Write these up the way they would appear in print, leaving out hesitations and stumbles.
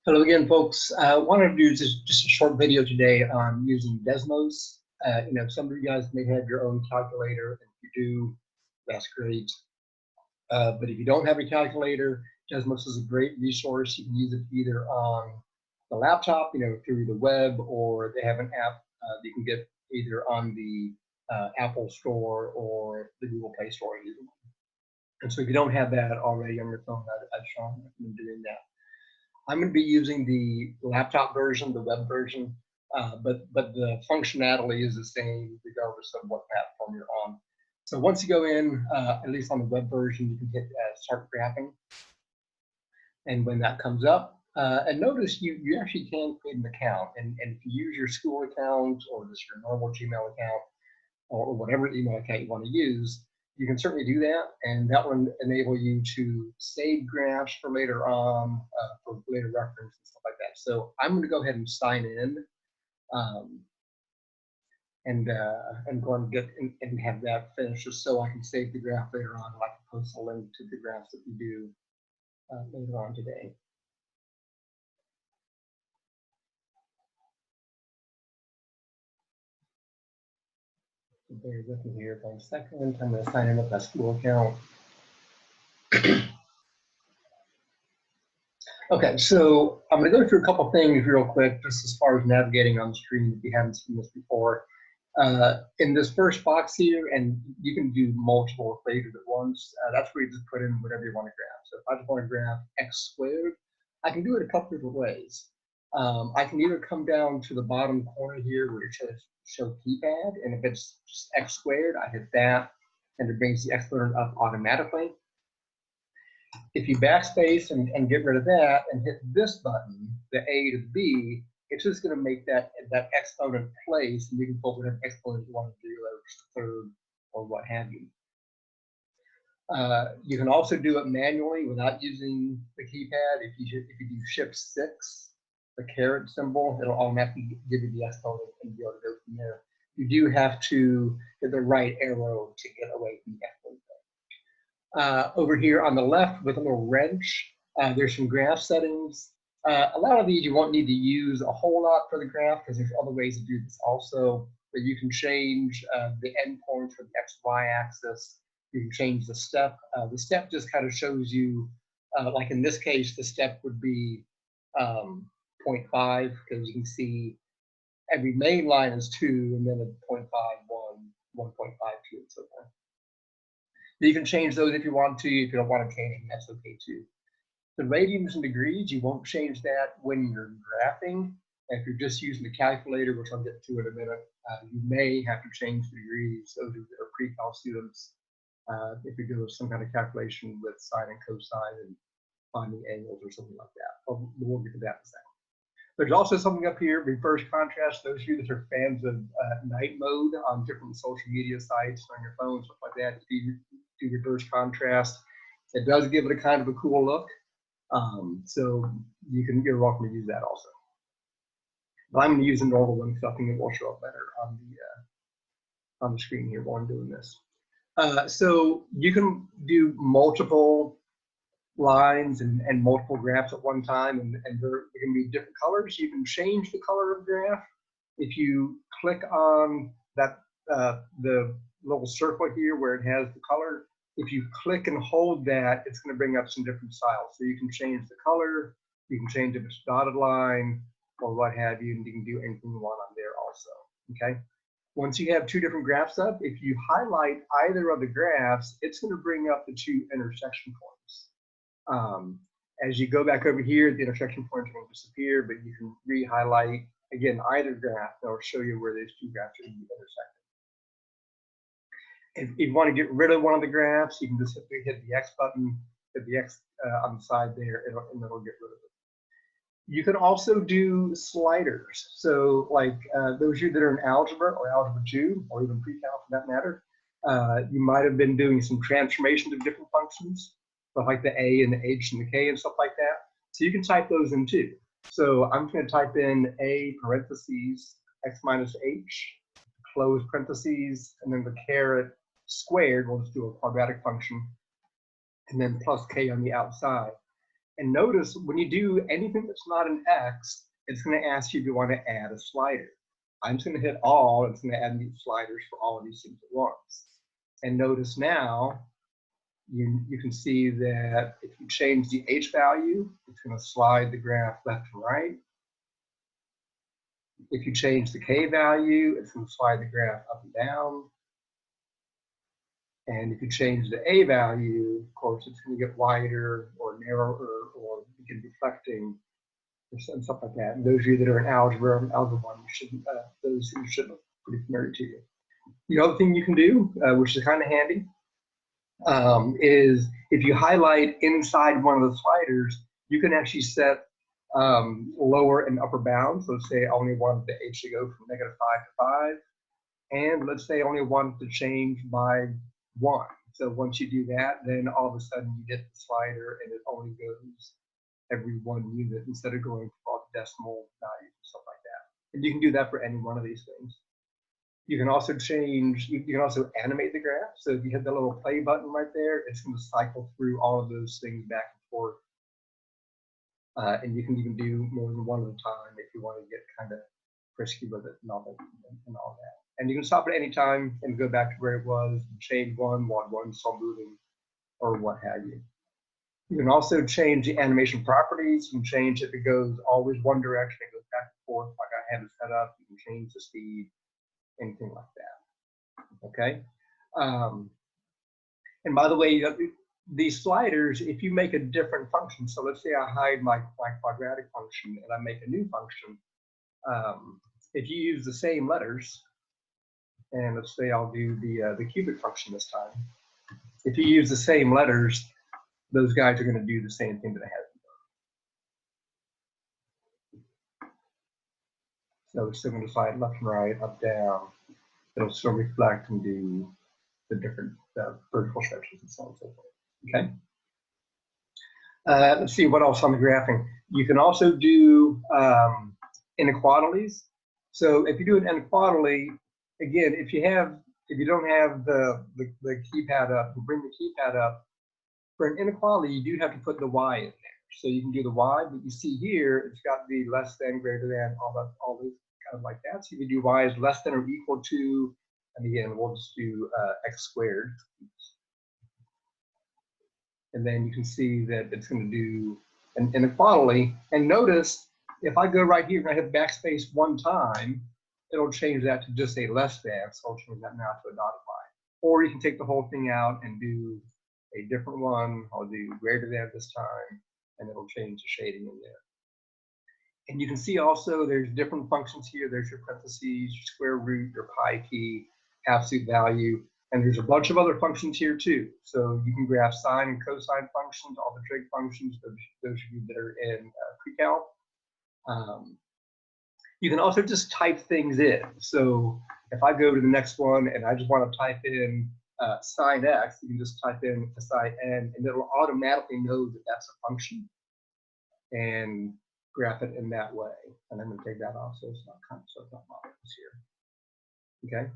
Hello again, folks. I wanted to do just a short video today on using Desmos. Some of you guys may have your own calculator. If you do, that's great. But if you don't have a calculator, Desmos is a great resource. You can use it either on the laptop, through the web, or they have an app that you can get either on the Apple Store or the Google Play Store. And so if you don't have that already on your phone, I'd strongly recommend doing that. I'm going to be using the laptop version, the web version, but the functionality is the same regardless of what platform you're on. So once you go in, at least on the web version, you can hit start graphing. And when that comes up, and notice you actually can create an account. And if you use your school account or just your normal Gmail account or whatever email account you want to use, you can certainly do that, and that will enable you to save graphs for later on, for later reference and stuff like that. So I'm going to go ahead and sign in, and go and get and have that finished, just so I can save the graph later on, and I can post a link to the graphs that we do later on today. Bear with me here for a second. I'm going to sign in with my school account. Okay, so I'm going to go through a couple things real quick, just as far as navigating on the screen if you haven't seen this before. In this first box here, and you can do multiple equations at once, that's where you just put in whatever you want to graph. So if I just want to graph x squared, I can do it a couple different ways. I can either come down to the bottom corner here where it says show keypad, and if it's just x squared, I hit that, and it brings the exponent up automatically. If you backspace and get rid of that and hit this button, the A to the B, it's just going to make that exponent place, and you can put whatever exponent you want to do, whether it's the third or what have you. You can also do it manually without using the keypad. If you do Shift 6, the caret symbol, it'll automatically give you the exponent and be able to go from there. You do have to hit the right arrow to get away from the exponent. Over here on the left with a little wrench, there's some graph settings. A lot of these you won't need to use a whole lot for the graph because there's other ways to do this also. But you can change the endpoints for the X-Y axis. You can change the step. The step just kind of shows you, like in this case, the step would be 0.5, because you can see every main line is 2, and then at 0.5, 1, 1.52, and so forth. You can change those if you want to. If you don't want to change them, that's okay too. The radians and degrees, you won't change that when you're graphing. If you're just using the calculator, which I'll get to in a minute, you may have to change the degrees. Those are pre-cal students. If you're doing some kind of calculation with sine and cosine and finding angles or something like that. We'll get to that in a second. There's also something up here, reverse contrast. Those of you that are fans of night mode on different social media sites on your phone, stuff like that, if you do reverse contrast, it does give it a kind of a cool look. So you're welcome to use that also. But I'm going to use the normal one because I think it will show up better on the screen here while I'm doing this. So you can do multiple lines and multiple graphs at one time, and there can be different colors. You can change the color of the graph. If you click on that the little circle here where it has the color, if you click and hold that, it's going to bring up some different styles. So you can change the color, you can change if it's dotted line or what have you, and you can do anything you want on there also. Okay. Once you have two different graphs up, if you highlight either of the graphs, it's going to bring up the two intersection points. As you go back over here, the intersection points will disappear, but you can re-highlight, again, either graph, and it'll show you where these two graphs are intersecting. If you want to get rid of one of the graphs, you can just hit the X button, hit the X on the side there, and it'll get rid of it. You can also do sliders. So like those of you that are in algebra or algebra 2, or even pre-cal for that matter, you might have been doing some transformations of different functions, but like the A and the H and the K and stuff like that. So you can type those in too. So I'm going to type in A parentheses X minus H, close parentheses, and then the caret squared, we'll just do a quadratic function, and then plus K on the outside. And notice when you do anything that's not an X, it's going to ask you if you want to add a slider. I'm just going to hit all. It's going to add these sliders for all of these things at once. And notice now, you can see that if you change the H value, it's going to slide the graph left and right. If you change the K value, it's going to slide the graph up and down. And if you change the A value, of course, it's going to get wider or narrower or begin deflecting or stuff like that. And those of you that are in algebra 1, those things should look pretty familiar to you. The other thing you can do, which is kind of handy, is if you highlight inside one of the sliders, you can actually set lower and upper bounds. Let's say I only wanted the H to go from -5 to 5. And let's say I only wanted to change by 1. So once you do that, then all of a sudden you get the slider and it only goes every 1 unit instead of going for all the decimal values and stuff like that. And you can do that for any one of these things. You can also change, you can also animate the graph. So if you hit the little play button right there, it's going to cycle through all of those things back and forth. And you can even do more than one at a time if you want to get kind of frisky with it and all that. And you can stop at any time and go back to where it was, and change one while one's still moving, or what have you. You can also change the animation properties. You can change if it goes always one direction, it goes back and forth like I have it set up. You can change the speed, anything like that. Okay. And by the way, these sliders, if you make a different function, so let's say I hide my quadratic function and I make a new function, if you use the same letters, and let's say I'll do the cubic function this time. If you use the same letters, those guys are going to do the same thing that I had. So it's still going to slide left and right, up, down. It'll still reflect and do the different vertical stretches and so on and so forth. Okay. Let's see what else on the graphing. You can also do inequalities. So if you do an inequality, again, if you don't have the keypad up, bring the keypad up. For an inequality, you do have to put the y in there. So you can do the y, but you see here, it's got the less than, greater than, all those kind of like that. So you can do y is less than or equal to, and again, we'll just do x squared. And then you can see that it's going to do an inequality. And notice, if I go right here and I hit backspace 1 time, it'll change that to just a less than, so I'll change that now to a dotted line. Or you can take the whole thing out and do a different one. I'll do greater than this time, and it'll change the shading in there. And you can see also there's different functions here. There's your parentheses, your square root, your pi key, absolute value, and there's a bunch of other functions here too. So you can graph sine and cosine functions, all the trig functions, those of you that are in pre-calc. You can also just type things in. So if I go to the next one and I just want to type in sine x, you can just type in sine n, and it'll automatically know that that's a function and graph it in that way. And I'm going to take that off so it's not bothering us here. Okay.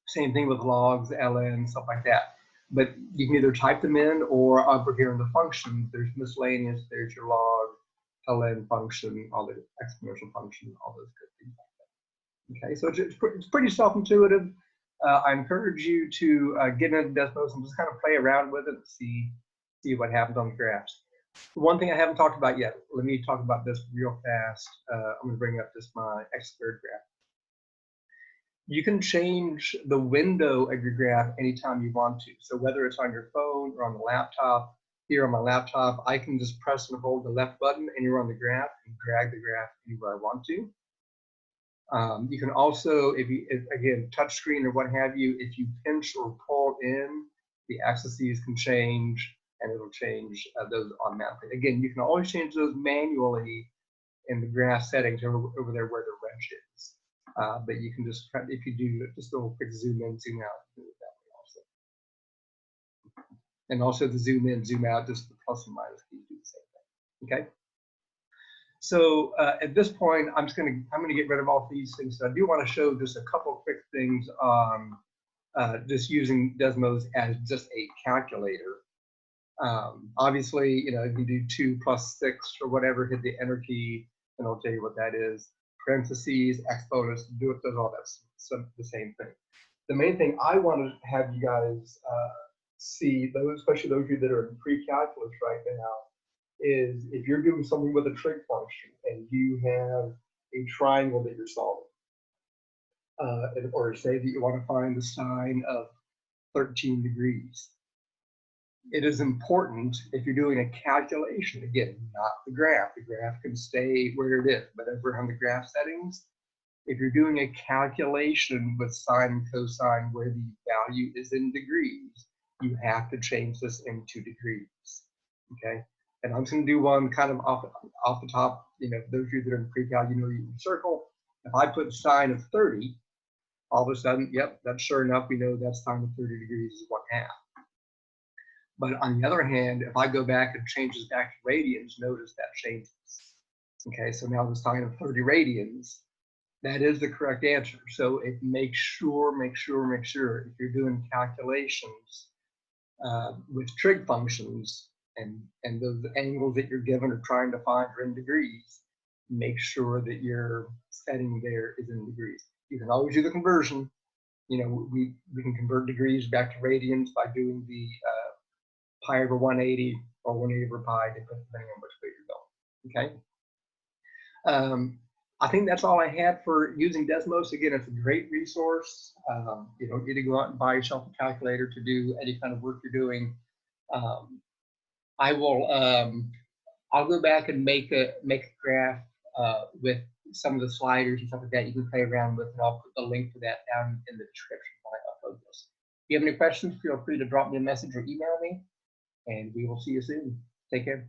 Same thing with logs, ln, stuff like that. But you can either type them in, or over here in the functions, there's miscellaneous, there's your log, ln function, all the exponential function, all those good things like that. Okay, so it's pretty self-intuitive. I encourage you to get into Desmos and just kind of play around with it and see what happens on the graphs. One thing I haven't talked about yet, let me talk about this real fast. I'm going to bring up just my x squared graph. You can change the window of your graph anytime you want to. So whether it's on your phone or on the laptop, here on my laptop, I can just press and hold the left button anywhere on the graph and drag the graph anywhere I want to. You can also, again, touch screen or what have you, if you pinch or pull in, the axes can change, and it'll change those automatically. Again, you can always change those manually in the graph settings over there where the wrench is. But you can just, if you do just a little quick zoom in, zoom out, do it that way also. And also the zoom in, zoom out, just the plus and minus keys do the same thing. Okay. So at this point, I'm going to get rid of all these things. So I do want to show just a couple quick things on just using Desmos as just a calculator. Obviously, you know, if you do 2 plus 6 or whatever, hit the enter key, and it'll tell you what that is. Parentheses, exponents, do it, does all that, the same thing. The main thing I want to have you guys see, those, especially those of you that are in pre-calculus right now, is if you're doing something with a trig function and you have a triangle that you're solving, or say that you want to find the sine of 13 degrees. It is important if you're doing a calculation, again, not the graph can stay where it is, but over on the graph settings, if you're doing a calculation with sine and cosine where the value is in degrees, you have to change this into degrees, okay? And I'm just gonna do one kind of off the top, you know, those of you that are in pre-cal, you know, you can circle. If I put sine of 30, all of a sudden, yep, that's sure enough, we know that sine of 30 degrees is 1/2. But on the other hand, if I go back and change this back to radians, notice that changes. Okay, so now the sine of 30 radians, that is the correct answer. So it make sure, if you're doing calculations with trig functions and those angles that you're given or trying to find are in degrees, make sure that your setting there is in degrees. You can always do the conversion. You know, we can convert degrees back to radians by doing the pi over 180 or 180 over pi, depending on which way you're going. Okay. I think that's all I had for using Desmos. Again, it's a great resource. You don't need to go out and buy yourself a calculator to do any kind of work you're doing. I'll go back and make a graph with some of the sliders and stuff like that you can play around with, and I'll put the link to that down in the description when I upload this. If you have any questions, feel free to drop me a message or email me, and we will see you soon. Take care.